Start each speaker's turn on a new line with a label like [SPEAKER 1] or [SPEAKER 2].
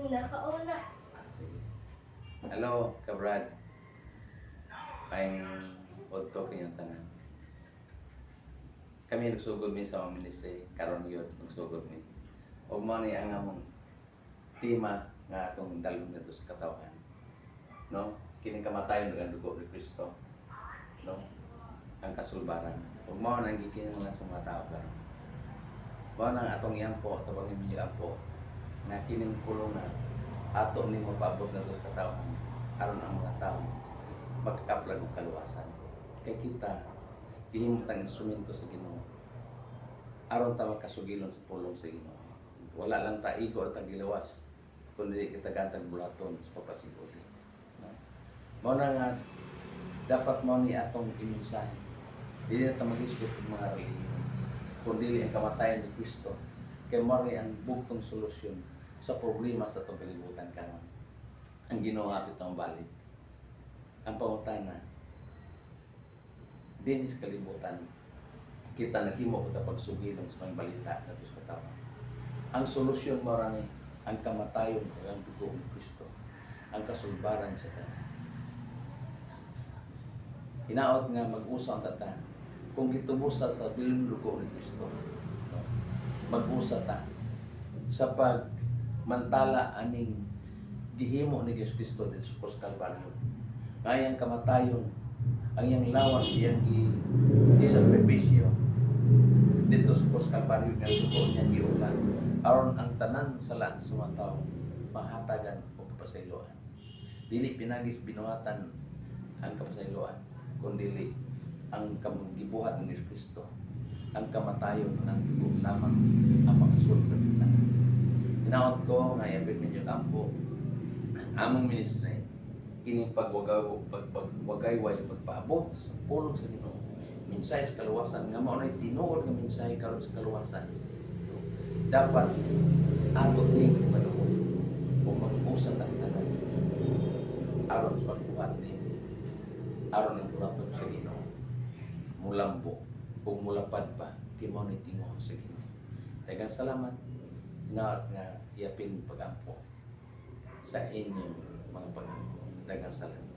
[SPEAKER 1] Nakauna.
[SPEAKER 2] Hello, kabrad. Ang udto kanyang tanan. Kami nagsugod mi sa mga ministry, karon yun nagsugod mi. Ug mao ni ang among tema nga atong dalhon ngadto sa katawhan. No? Kini kamatayon nga dugo ni Kristo. No? Ang kasulbaran. Ug mao nang gikinahanglan sa mga tao karon. Mao nang atong iampo, tabangin mi ampo nga kining kulungan ato ni mapabot na sa katawhan aron ang mga tao magkakaplag og kaluwasan. Kay kita gihimutang instrumento sa Ginoo aron ta makasugilon sa pulong sa Ginoo. Wala lang ta igo ta gilawas kundi kita gatag bulaton sa papasiguri. No? Mao na nga dapat mao ni atong imensahe. Dili ta mag-isgot og mga relihiyon kundi ang kamatayon ni Kristo kay mao ni ang bugtong solusyon sa problema sa itong kalibutan karon. Ang Ginoo hapit ang balik. Ang pangutana, din sa kalibutan, kita naghimo ko ta pagsugilon sa mga balita nato sa katawhan. Ang solusyon mo rani ang kamatayon ug ang dugo ni Kristo, ang kasulbaran sa tanan. Hinaot nga mag-usa ang tatan kung gitubusa sa bilin dugo ni Kristo. No? Mag-usa ta sa pagmantala aning gihimo ni Jesus Kristo dito sa Krus Kalbaryo. Ngayang kamatayon, ang iyang lawas, iyang gisakripisyo dito sa Krus Kalbaryo nga dugo niya giulan. Aron ang tanan sa lahat sa mga tao mahatagan o kapasayloan. Dili pinagis binuhatan ang kapasayloan, kundi ang gibuhat ng Jesus Kristo, ang kamatayon ng dugo lamang ang makasulbad sa tanan. Hinaot ko nga iyapit medyo kampo among ministry kini pagwagayway pagpaabot sa pulong sa Ginoo, mensahe sa kaluwasan nga mao nay tinuod nga mensahe karon sa kaluwasan. Dapat ato ni panuod kung mag-usap ang tanan aron sa pagbuhat ni aron ang buraton sa Ginoo mulambo kung mulapad pa kay mao ni tinguha sa Ginoo. Daghang salamat na iyapin pagampo sa inyong mga pag-ampo. Daghang salamat.